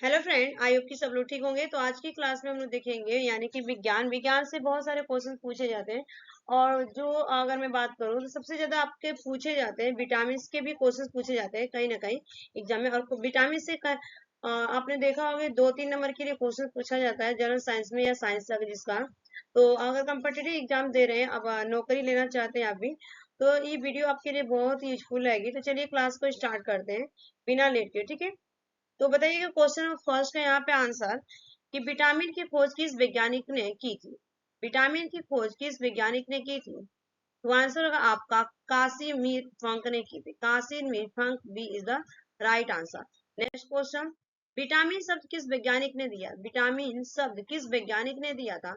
Hello friend, I hope कि सब लोग ठीक होंगे। तो आज की क्लास में हम लोग देखेंगे यानी कि विज्ञान से बहुत सारे क्वेश्चन पूछे जाते हैं। और जो अगर मैं बात करूँ तो सबसे ज्यादा आपके पूछे जाते हैं विटामिन के भी क्वेश्चन पूछे जाते हैं कहीं ना कहीं एग्जाम में। और विटामिन से आपने देखा होगा 2-3 नंबर के लिए क्वेश्चन पूछा जाता है जनरल साइंस में या साइंस का जिसका। तो अगर कम्पिटिटिव एग्जाम दे रहे हैं, अब नौकरी लेना चाहते हैं आप भी, तो ये वीडियो आपके लिए बहुत ही यूजफुल रहेगी। तो चलिए क्लास को स्टार्ट करते हैं बिना लेट के, ठीक है। तो बताइएगा क्वेश्चन फर्स्ट है यहाँ पे आंसर कि विटामिन की खोज किस वैज्ञानिक ने की थी। विटामिन की खोज किस वैज्ञानिक ने की थी? तो आंसर होगा आपका कासिमिर फंक ने की थी। Casimir Funk B is the right answer. Next question, vitamin शब्द किस वैज्ञानिक ने दिया? विटामिन शब्द किस वैज्ञानिक ने दिया था?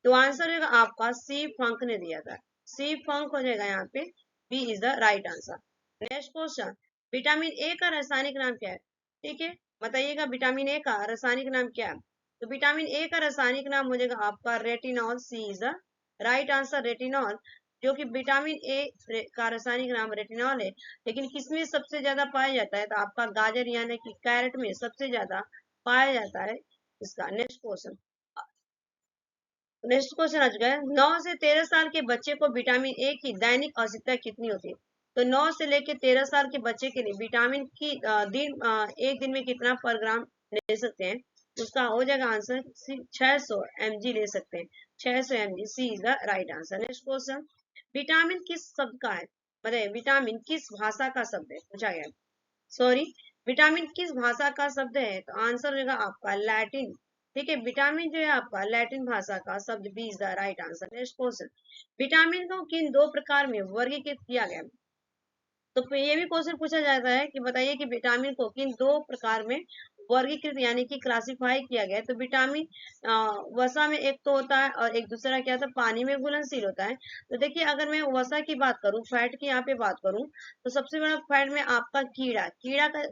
तो आंसर होगा आपका सी फंक ने दिया था। सी फंक हो जाएगा यहाँ पे, B is the right answer. Next question, vitamin A का रासायनिक नाम क्या है? ठीक है, बताइएगा विटामिन ए का रासायनिक नाम क्या है? तो विटामिन ए का रासायनिक नाम हो जाएगा आपका retinol. C is the right answer, retinol. जो कि विटामिन ए का रासायनिक नाम रेटिनॉल है, लेकिन किसमें सबसे ज्यादा पाया जाता है? तो आपका गाजर यानी कि कैरेट में सबसे ज्यादा पाया जाता है इसका। नेक्स्ट क्वेश्चन, नेक्स्ट क्वेश्चन आ चुका है, 9 से 13 साल के बच्चे को विटामिन ए की दैनिक आवश्यकता कितनी होती है? तो 9 से लेकर 13 साल के बच्चे के लिए विटामिन की एक दिन में कितना पर ग्राम ले सकते हैं? उसका हो जाएगा आंसर 600 mg ले सकते हैं। 600 mg, C is the right answer. Next question, vitamin किस शब्द का है? बताइए विटामिन किस भाषा का शब्द है, पूछा गया। सॉरी, विटामिन किस भाषा का शब्द है? तो आंसर होगा आपका लैटिन। ठीक है, विटामिन जो है आपका लैटिन भाषा का शब्द, B is the right answer. Next question, vitamin को किन दो प्रकार में वर्गीकृत किया गया? तो फिर ये भी क्वेश्चन पूछा जाता है कि बताइए कि विटामिन को किन दो प्रकार में वर्गीकृत यानी कि क्लासिफाई किया गया है। तो विटामिन वसा में एक तो होता है और एक दूसरा क्या होता है, पानी में घुलनशील होता है। तो देखिए, अगर मैं वसा की बात करूं, फैट की यहाँ पे बात करूं, तो सबसे बड़ा फैट में आपका कीड़ा, कीड़ा का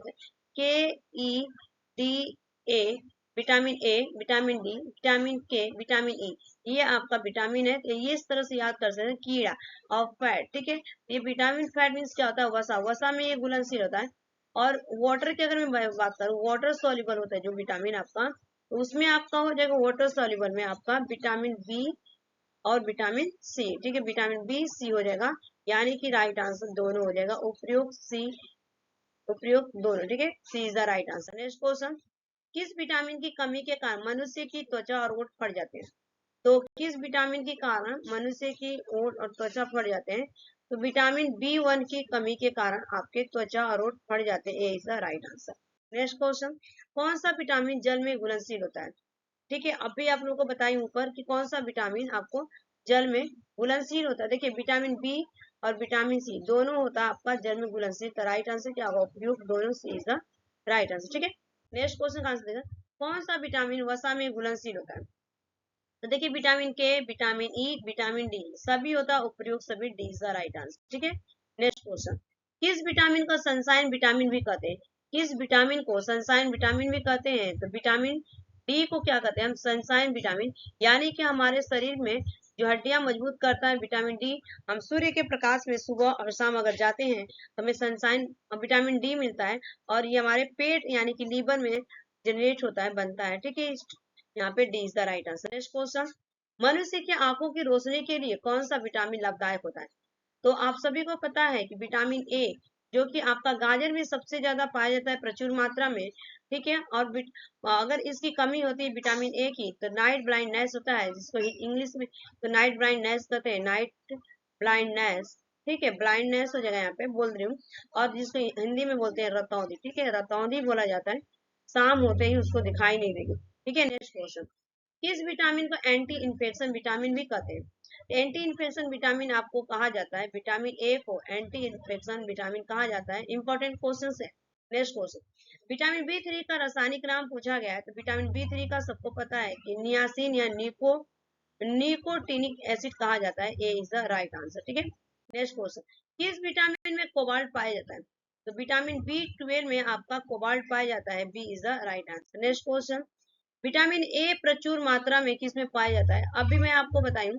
KEDA, vitamin A, vitamin D, vitamin के, विटामिन ई, ये आपका विटामिन है। तो ये इस तरह से याद कर सकते हैं, कीड़ा और फैट। ठीक है, ये विटामिन फैट मीन्स क्या होता है, वसा, वसा में ये घुलनशील होता है। और वाटर की अगर मैं बात करूँ, वाटर सॉल्युबल होता है जो विटामिन आपका, तो उसमें आपका हो जाएगा वाटर सॉल्युबल में आपका विटामिन बी और विटामिन सी। ठीक है, विटामिन बी सी हो जाएगा, यानी कि राइट आंसर दोनों हो जाएगा, उपयुक्त सी, उपयुक्त दोनों। ठीक है, C is the right answer. Next question, किस विटामिन की कमी के कारण मनुष्य की त्वचा और ओठ फट जाते हैं? तो किस विटामिन के कारण मनुष्य की ओठ और त्वचा फट जाते हैं? तो विटामिन B1 की कमी के कारण आपके त्वचा और ओठ फट जाते हैं, A is the right answer. Next question, कौन सा विटामिन जल में घुलनशील होता है? ठीक है, अभी आप लोगों को बताई ऊपर कि कौन सा विटामिन आपको जल में घुलनशील होता है। देखिए, विटामिन बी और विटामिन सी दोनों होता है आपका जल में घुलनशील। तो राइट आंसर क्या होगा, उपयुक्त दोनों, सी इज द राइट आंसर। ठीक है, नेक्स्ट क्वेश्चन का आंसर देगा, कौन सा विटामिन वसा में घुलनशील होता है? तो देखिए, विटामिन के, विटामिन ई, विटामिन डी सभी होता है उपयुक्त, सभी, D is the right answer. ठीक है, नेक्स्ट क्वेश्चन, किस विटामिन को सनसाइन विटामिन भी कहते हैं? किस विटामिन को सनसाइन विटामिन भी कहते हैं? तो विटामिन डी को क्या कहते हैं हम, सनसाइन विटामिन। यानी कि हमारे शरीर में जो हड्डियां मजबूत करता है विटामिन डी। हम सूर्य के प्रकाश में सुबह और शाम अगर जाते हैं तो हमें सनसाइन विटामिन डी मिलता है, और ये हमारे पेट यानी कि लीवर में जनरेट होता है, बनता है। ठीक है, यहाँ पे D is the right answer. Next question, मनुष्य की आंखों की रोशनी के लिए कौन सा विटामिन लाभदायक होता है? तो आप सभी को पता है कि विटामिन ए, जो कि आपका गाजर में सबसे ज्यादा पाया जाता है प्रचुर मात्रा में। ठीक है, और अगर इसकी कमी होती है विटामिन ए की, तो नाइट ब्लाइंडनेस होता है, जिसको इंग्लिश में तो नाइट ब्लाइंडनेस कहते हैं, नाइट ब्लाइंडनेस। ठीक है, ब्लाइंडनेस हो जाएगा यहाँ पे, बोल रही हूँ। और जिसको हिंदी में बोलते हैं रतौंधी। ठीक है, रतौंधी बोला जाता है, शाम होते ही उसको दिखाई नहीं देगी। ठीक है, नेक्स्ट क्वेश्चन, किस विटामिन को एंटी इन्फेक्शन विटामिन भी कहते हैं? एंटी इन्फेक्शन विटामिन आपको कहा जाता है, विटामिन ए को एंटी इन्फेक्शन विटामिन कहा जाता है। इंपॉर्टेंट क्वेश्चन है। नेक्स्ट क्वेश्चन, विटामिन B3 का रासायनिक नाम पूछा गया है। तो विटामिन B3 का सबको पता है कि नियासिन या निकोटिनिक एसिड कहा जाता है, A is the right answer. ठीक है, नेक्स्ट क्वेश्चन, किस विटामिन में कोबाल्ट पाया जाता है? तो विटामिन B12 में आपका कोबाल्ट पाया जाता है, B is the right answer. Next question, vitamin A प्रचुर मात्रा में किसमें पाया जाता है? अभी मैं आपको बताऊं,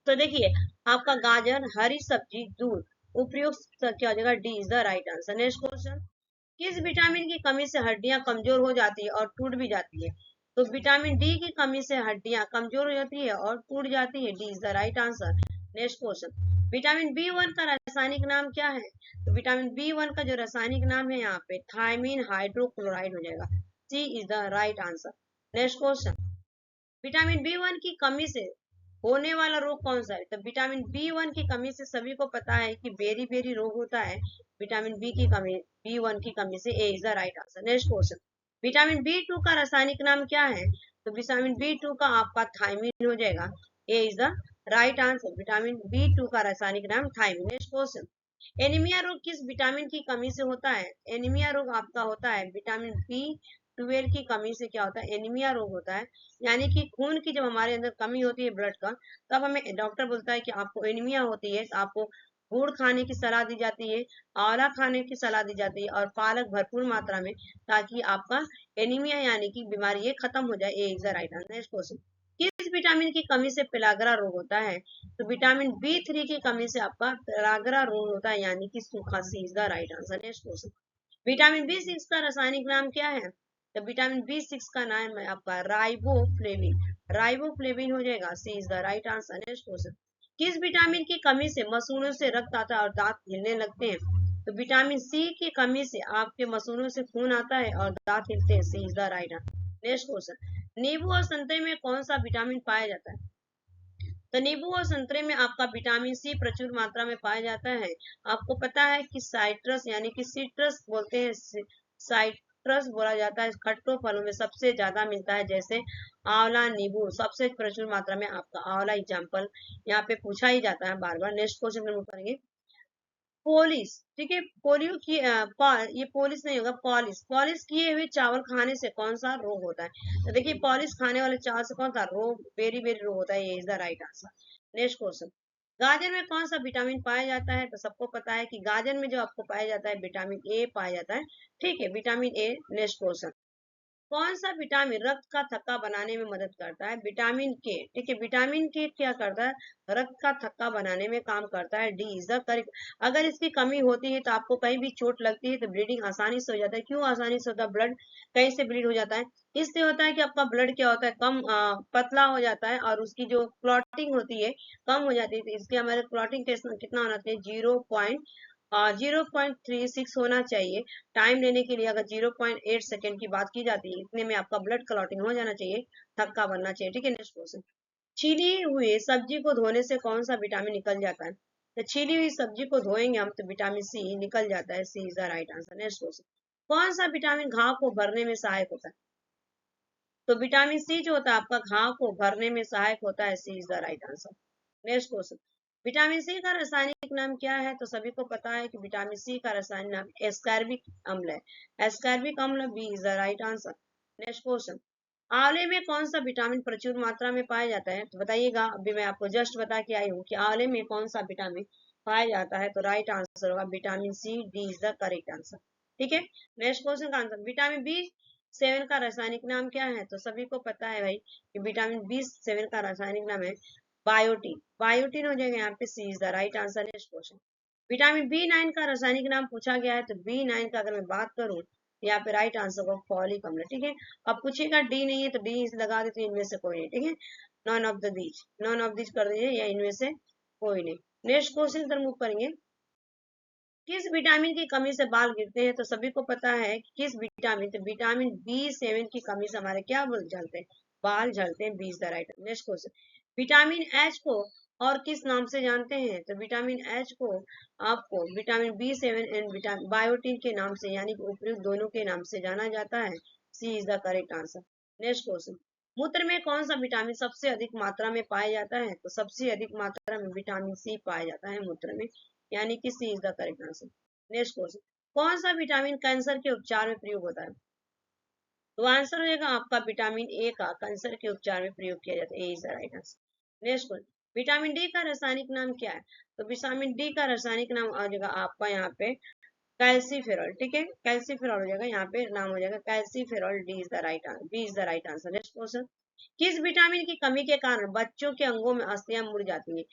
तो देखिए, आपका गाजर, हरी सब्जी, दूध, उपयुक्त क्या हो जाएगा, D is the right answer. Next question, किस विटामिन की कमी से हड्डियां कमजोर हो जाती है और टूट भी जाती है? तो विटामिन डी की कमी से हड्डियां कमजोर हो जाती है और टूट जाती है। D is the right answer. Next question, vitamin B one का रासायनिक नाम क्या है? तो विटामिन बी वन का जो रासायनिक नाम है यहाँ पे थायमीन हाइड्रोक्लोराइड हो जाएगा। C is the right answer. Next question, vitamin B one की कमी से होने वाला रोग कौन सा है? तो विटामिन बी वन की कमी से सभी को पता है कि बेरी बेरी रोग होता है विटामिन बी की कमी, बी वन की कमी से। A is the right answer. Next question, vitamin B two का रासायनिक नाम क्या है? तो विटामिन बी टू का आपका थायमीन हो जाएगा। A is the right answer. Vitamin B two का रासायनिक नाम थायमीन। नेक्स्ट क्वेश्चन, एनीमिया रोग किस विटामिन की कमी से होता है? एनीमिया रोग आपका होता है विटामिन बी 12 की कमी से। क्या होता है? एनीमिया रोग होता है, यानी कि खून की जब हमारे अंदर कमी होती है ब्लड का, तब हमें डॉक्टर बोलता है कि आपको एनीमिया होती है। तो आपको गुड़ खाने की सलाह दी जाती है, आंवला खाने की सलाह दी जाती है और पालक भरपूर मात्रा में, ताकि आपका एनीमिया यानी कि बीमारी ये खत्म हो जाए। A is the right answer. Next question, किस विटामिन की कमी से पेलाग्रा रोग होता है? तो विटामिन बी थ्री की कमी से आपका पेलाग्रा रोग होता है, यानी कि सूखा। C is the right answer. Next question, vitamin B six का रासायनिक नाम क्या है? तो विटामिन बी सिक्स का नाम है आपका राइबोफ्लेविन। राइबोफ्लेविन हो जाएगा। C is the right answer. Next question, किस विटामिन की कमी से मसूड़ों से रक्त आता है और दांत हिलने लगते हैं? तो विटामिन सी की कमी से आपके मसूड़ों से खून आता है और दांत हिलते हैं। C is the right answer. Next question, नींबू और संतरे में कौन सा विटामिन पाया जाता है? तो नींबू और संतरे में आपका विटामिन सी प्रचुर मात्रा में पाया जाता है। आपको पता है कि साइट्रस यानी कि सिट्रस बोलते हैं, साइट्रस बोला जाता है खट्टो फलों में सबसे ज्यादा मिलता है, जैसे आंवला, नींबू सबसे प्रचुर मात्रा में आपका आंवला एग्जाम्पल यहाँ पे पूछा ही जाता है बार बार। नेक्स्ट क्वेश्चन हम करेंगे पोलिस। ठीक है, पोलियो की ये पोलिस नहीं होगा, पॉलिश। पॉलिश किए हुए चावल खाने से कौन सा रोग होता है? तो देखिए, पॉलिश खाने वाले चावल से कौन सा रोग, बेरी बेरी रोग होता है। ये is the right answer. Next question, गाजर में कौन सा विटामिन पाया जाता है? तो सबको पता है कि गाजर में जो आपको पाया जाता है विटामिन ए पाया जाता है। ठीक है, विटामिन ए। नेक्स्ट क्वेश्चन, कौन सा विटामिन रक्त का थक्का बनाने में मदद करता है? विटामिन के। ठीक है, विटामिन के क्या करता है? रक्त का थक्का बनाने में काम करता है। D is the correct. अगर इसकी कमी होती है तो आपको कहीं भी चोट लगती है तो ब्लीडिंग आसानी से हो जाता है। क्यों आसानी से होता है? ब्लड कहीं से ब्लीड हो जाता है, इससे होता है कि आपका ब्लड क्या होता है, कम पतला हो जाता है और उसकी जो क्लॉटिंग होती है कम हो जाती है। तो इसके हमारे क्लॉटिंग कितना होना चाहिए? 0.36 होना चाहिए। टाइम लेने के लिए अगर 0.8 सेकेंड की बात की जाती है, इतने में आपका ब्लड क्लॉटिंग हो जाना चाहिए, थक्का बनना चाहिए। ठीक है, नेक्स्ट क्वेश्चन, छीली हुई सब्जी को धोने से कौन सा विटामिन निकल जाता है? तो छीली हुई सब्जी को धोएंगे हम तो विटामिन सी निकल जाता है। C is the right answer. Next question, कौन सा विटामिन घाव को भरने में सहायक होता है? तो विटामिन सी जो होता है आपका घाव को भरने में सहायक होता है। C is the right answer. Next question, vitamin C का रासायनिक नाम क्या है? तो सभी को पता है कि विटामिन सी का रासायनिक नाम एस्कॉर्बिक अम्ल है। एस्कॉर्बिक अम्ल। B is the right answer. Next question, आंवले में कौन सा विटामिन प्रचुर मात्रा में पाया जाता है? तो बताइएगा, अभी मैं आपको जस्ट बता के आई हूँ कि आंवले में कौन सा विटामिन पाया जाता है। तो राइट आंसर होगा vitamin C. D is the correct answer. ठीक है, नेक्स्ट क्वेश्चन का आंसर, विटामिन बी सेवन का रासायनिक नाम क्या है? तो सभी को पता है भाई कि विटामिन बी सेवन का रासायनिक नाम है बायोटीन। बायोटीन हो जाएगा यहाँ पे। C is the right answer. Next question, vitamin B nine का रासायनिक नाम पूछा गया है। तो बी नाइन का अगर मैं बात करूं तो यहाँ पे राइट आंसर होगा फॉलिक अम्ल। ठीक है, अब पूछेगा डी नहीं है तो डी लगा देते, इनमें से कोई नहीं। ठीक है, none of the these, none of these कर दीजिए या इनमें से कोई नहीं। नेक्स्ट क्वेश्चन पर मूव करेंगे, किस विटामिन की कमी से बाल गिरते हैं? तो सभी को पता है कि किस विटामिन, तो विटामिन बी सेवन की कमी से हमारे क्या झड़ते हैं? बाल झड़ते हैं। B is the right. Next question, vitamin H को और किस नाम से जानते हैं? तो विटामिन एच को आपको vitamin B seven and vitamin biotin के नाम से, यानी कि उपयुक्त दोनों के नाम से जाना जाता है। C is the correct answer. Next question, मूत्र में कौन सा विटामिन सबसे अधिक मात्रा में पाया जाता है? तो सबसे अधिक मात्रा में विटामिन सी पाया जाता है मूत्र में, यानी कि C is the correct answer. Next question, कौन सा विटामिन कैंसर के उपचार में प्रयोग होता है? तो आंसर हो जाएगा आपका विटामिन ए का कैंसर के उपचार में प्रयोग किया जाता है। A is the right answer. Next question, vitamin D का रासायनिक नाम क्या है? तो विटामिन डी का रासायनिक नाम आ जाएगा आपका यहाँ पे कैल्सीफेरॉल। ठीक है, कैल्सीफेरॉल हो जाएगा यहाँ पे, नाम हो जाएगा calciferol. D is the right answer. B is the right answer. Next question, किस विटामिन की कमी के कारण बच्चों के अंगों में अस्थियां मुड़ जाती है?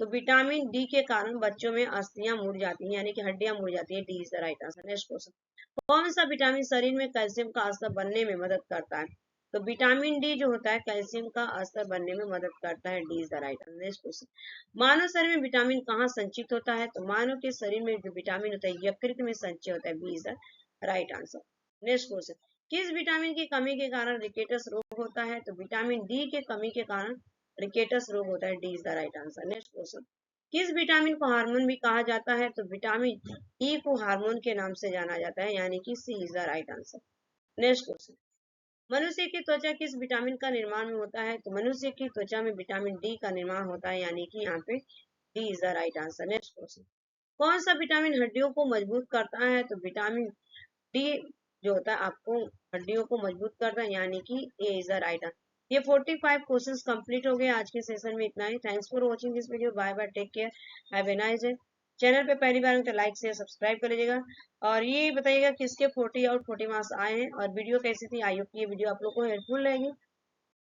तो विटामिन डी के कारण बच्चों में अस्थियां मुड़ जाती हैं, यानी कि हड्डियां मुड़ जाती है। D is the right answer. Next question, कौन सा विटामिन शरीर में कैल्शियम का स्तर बनने में मदद करता है? तो विटामिन डी जो होता है कैल्शियम का स्तर बनने में मदद करता है। D is the right answer. Next question, मानव शरीर में विटामिन कहाँ संचित होता है? तो मानव के शरीर में जो विटामिन होता है यकृत में संचय होता है। B is the right answer. Next question, किस विटामिन की कमी के कारण रिकेटस रोग होता है? तो विटामिन डी के कमी के कारण रिकेटस रोग होता है। D is the right answer. Next question, किस विटामिन को हार्मोन भी कहा जाता है? तो विटामिन ई को हार्मोन के नाम से जाना जाता है, यानी कि C is the right answer. Next question, मनुष्य की त्वचा किस विटामिन का निर्माण में होता है? तो मनुष्य की त्वचा में विटामिन डी का निर्माण होता है, यानी कि यहाँ पे D is the right answer. Next question, कौन सा विटामिन हड्डियों को मजबूत करता है? तो विटामिन डी जो होता है आपको हड्डियों को मजबूत करता है, यानी कि ए इज द राइट आंसर। ये 45 क्वेश्चंस कंप्लीट हो गए। आज के सेशन में इतना ही। Thanks for watching this video. Bye bye, take care, have a nice day. Channel पे पहली बार तो लाइक शेयर सब्सक्राइब कर लीजिएगा और ये बताइएगा किसके 40 आउट 40 मार्क्स आए हैं और वीडियो कैसी थी। आई होप ये वीडियो आप लोग को हेल्पफुल रहेगी।